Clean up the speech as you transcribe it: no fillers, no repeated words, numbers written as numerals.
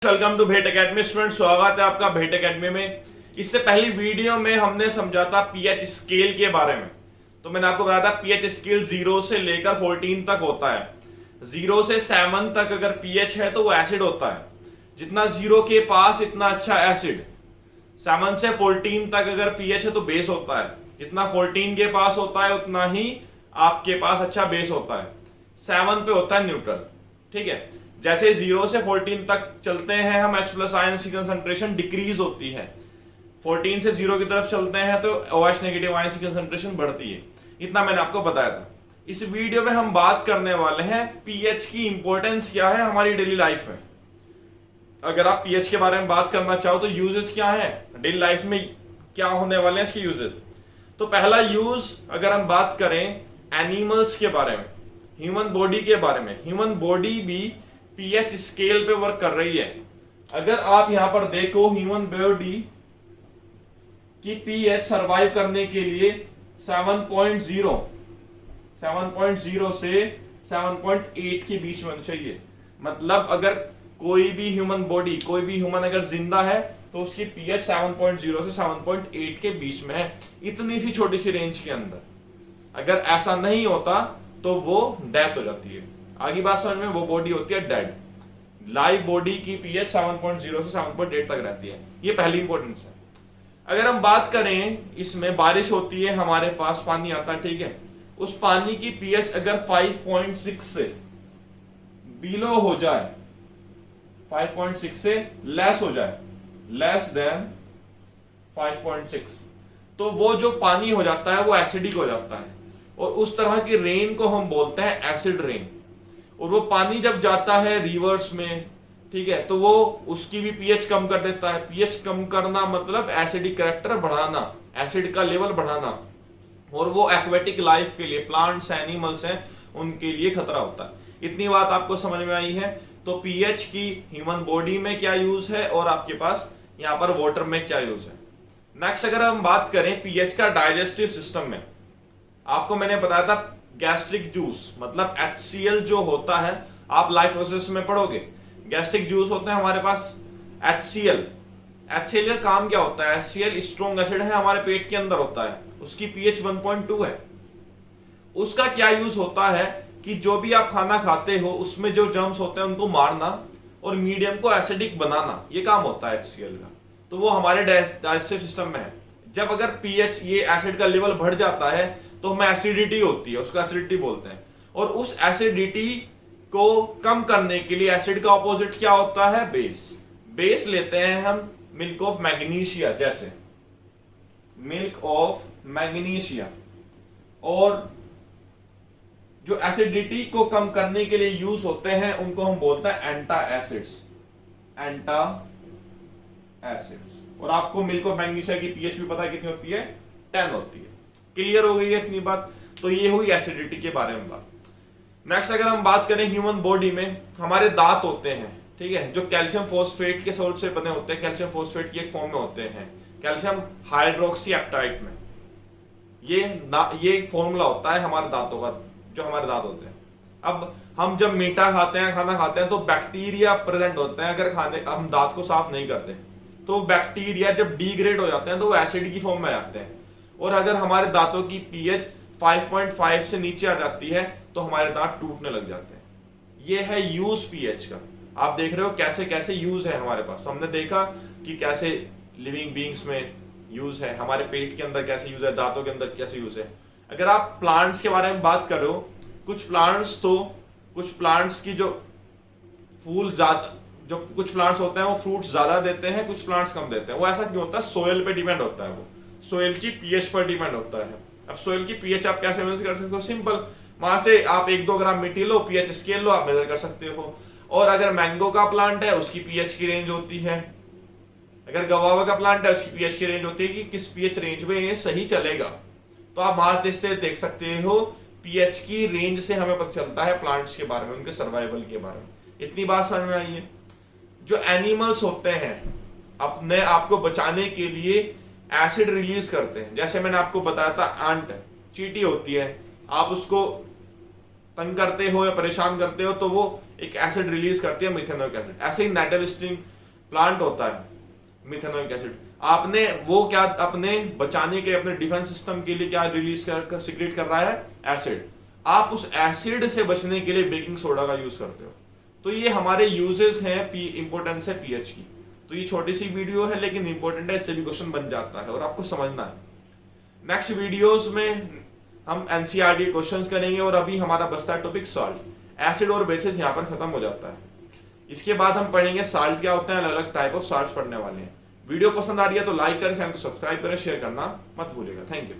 Welcome to भेट academy student, स्वागत है आपका भेट एकेडमी में। इससे पहली वीडियो में हमने समझा था पीएच स्केल के बारे में। तो मैंने आपको बताया था पीएच स्केल 0 से लेकर 14 तक होता है। 0 से 7 तक अगर पीएच है तो वो एसिड होता है। जितना 0 के पास इतना अच्छा एसिड। 7 से 14 तक अगर पीएच है तो बेस होता है। जितना 14 के पास होता है उतना ही आपके पास अच्छा बेस होता है। 7 पे होता है न्यूट्रल। ठीक है, जैसे 0 से 14 तक चलते हैं हम H+ आयंस की कंसंट्रेशन डिक्रीज होती है। 14 से 0 की तरफ चलते हैं तो OH नेगेटिव आयंस की कंसंट्रेशन बढ़ती है। इतना मैंने आपको बताया था। इस वीडियो में हम बात करने वाले हैं पीएच की इंपॉर्टेंस क्या है हमारी डेली लाइफ में। अगर आप पीएच के बारे में बात करना चाहो तो यूजेस क्या है डेली लाइफ में, क्या होने वाले हैं इसके यूजेस। तो पहला यूज अगर हम बात करें एनिमल्स के बारे में, ह्यूमन बॉडी के बारे में। ह्यूमन बॉडी भी पीएच स्केल पे वर्क कर रही है। अगर आप यहां पर देखो ह्यूमन बॉडी की पीएच सरवाइव करने के लिए 7.0 से 7.8 के बीच में चाहिए। मतलब अगर कोई भी ह्यूमन बॉडी, कोई भी ह्यूमन अगर जिंदा है तो उसकी पीएच 7.0 से 7.8 के बीच में है, इतनी सी छोटी सी रेंज के अंदर। अगर ऐसा नहीं होता तो वो डेथ हो जाती है। आगे बात समझ में, वो बॉडी होती है डेड। लाइव बॉडी की पीएच 7.0 से 7.8 तक रहती है। ये पहली इंपॉर्टेंस है। अगर हम बात करें, इसमें बारिश होती है, हमारे पास पानी आता है, ठीक है। उस पानी की पीएच अगर 5.6 से बिलो हो जाए, 5.6 से लेस हो जाए, लेस देन 5.6, तो वो जो पानी हो जाता है वो एसिडिक हो जाता है। और उस तरह की रेन को हम बोलते हैं एसिड रेन। और वो पानी जब जाता है रिवर्स में, ठीक है, तो वो उसकी भी पीएच कम कर देता है। पीएच कम करना मतलब एसिडिक कैरेक्टर बढ़ाना, एसिड का लेवल बढ़ाना। और वो एक्वेटिक लाइफ के लिए, प्लांट्स एनिमल्स हैं, उनके लिए खतरा होता है। इतनी बात आपको समझ में आई है। तो पीएच की ह्यूमन बॉडी में क्या यूज है और आपके पास यहां पर वाटर में क्या यूज है। नेक्स्ट अगर हम बात करें पीएच का डाइजेस्टिव सिस्टम में, आपको मैंने बताया था गैस्ट्रिक जूस मतलब HCl जो होता है, आप लाइफ प्रोसेस में पढ़ोगे। गैस्ट्रिक जूस होते हैं हमारे पास HCl। HCl का काम क्या होता है? HCl स्ट्रॉन्ग एसिड है, हमारे पेट के अंदर होता है। उसकी पीएच 1.2 है। उसका क्या यूज होता है कि जो भी आप खाना खाते हो उसमें जो जर्म्स होते हैं उनको मारना और मीडियम को एसिडिक बनाना, ये काम होता है HCl का। तो वो हमारे डाइजेस्टिव सिस्टम में है। जब अगर पीएच, ये एसिड का लेवल बढ़ जाता है तो हमें एसिडिटी होती है, उसको एसिडिटी बोलते हैं। और उस एसिडिटी को कम करने के लिए एसिड का ऑपोजिट क्या होता है? बेस। बेस लेते हैं हम मिल्क ऑफ मैग्नीशिया, जैसे मिल्क ऑफ मैग्नीशिया। और जो एसिडिटी को कम करने के लिए यूज होते हैं उनको हम बोलते हैं एंटा एसिड्स, एंटा एसिड्स। और आपको मिल्क ऑफ मैग्नीशिया की पीएच भी पता है कितनी होती है? 10 होती है। क्लियर हो गई है इतनी बात? तो ये हुई एसिडिटी के बारे में बात। नेक्स्ट अगर हम बात करें ह्यूमन बॉडी में, हमारे दांत होते हैं, ठीक है, जो कैल्शियम फोस्फेट के सोर्स से बने होते हैं, कैल्शियम फोस्फेट की एक फॉर्म में होते हैं, कैल्शियम हाइड्रोक्सी एप्टाइट में। ये फॉर्मूला होता है हमारे दांतों का, जो हमारे दांत होते हैं। अब हम जब मीठा खाते हैं, खाना खाते हैं, तो बैक्टीरिया प्रेजेंट होते हैं। अगर खाने हम दांत को साफ नहीं करते तो बैक्टीरिया जब डिग्रेड हो जाते हैं तो वो एसिड की फॉर्म में आते हैं। और अगर हमारे दांतों की पीएच 5.5 से नीचे आ जाती है तो हमारे दांत टूटने लग जाते हैं। ये है यूज पीएच का। आप देख रहे हो कैसे कैसे यूज है हमारे पास। तो हमने देखा कि कैसे लिविंग बीइंग्स में यूज है, हमारे पेट के अंदर कैसे यूज है, दांतों के अंदर कैसे यूज है। अगर आप प्लांट्स के बारे में बात कर रहे हो, कुछ प्लांट्स की जो फूल ज्यादा, जो कुछ प्लांट्स होते हैं वो फ्रूट्स ज्यादा देते हैं, कुछ प्लांट्स कम देते हैं। वो ऐसा क्यों होता है? सोयल पे डिपेंड होता है। वो सोयल की पीएच पर डिपेंड होता है। अब सोयल की पीएच आप कैसे मेजर कर सकते हो? सिंपल, वहां से आप 1-2 ग्राम मिट्टी लो, पीएच स्केल लो, आप मेजर कर सकते हो। और अगर मैंगो का प्लांट है उसकी पीएच की रेंज होती है, अगर गवावा का प्लांट है उसकी पीएच की रेंज होती है कि किस पीएच रेंज में ये सही चलेगा। तो आप वहां से देख सकते हो, पीएच की रेंज से हमें पता चलता है प्लांट्स के बारे में, उनके सर्वाइवल के बारे में। इतनी बात समझ में आई है? जो एनिमल्स होते हैं अपने आप को बचाने के लिए एसिड रिलीज करते हैं। जैसे मैंने आपको बताया था, आंट, चींटी होती है, आप उसको तंग करते हो या परेशान करते हो तो वो एक एसिड रिलीज करती है मिथेनोइक एसिड। ऐसे ही नाइट्रोलिस्टिंग प्लांट होता है मिथेनोइक एसिड। आपने वो क्या अपने बचाने के अपने डिफेंस सिस्टम के लिए क्या रिलीज कर सिक्रेट कर रहा है, एसिड। आप उस एसिड से बचने के लिए बेकिंग सोडा का यूज करते हो। तो ये हमारे यूजेस हैं, इंपोर्टेंस है पीएच की। तो ये छोटी सी वीडियो है लेकिन इंपॉर्टेंट है, इससे भी क्वेश्चन बन जाता है और आपको समझना है। नेक्स्ट वीडियोस में हम एनसीईआरटी क्वेश्चंस करेंगे और अभी हमारा बचता है टॉपिक सॉल्ट। एसिड और बेसिस यहाँ पर खत्म हो जाता है। इसके बाद हम पढ़ेंगे साल्ट क्या होता है, अलग अलग टाइप ऑफ साल्ट पढ़ने वाले हैं। वीडियो पसंद आ रही है तो लाइक करें, चैनल को सब्सक्राइब करें, शेयर करना मत भूलिएगा। Thank you.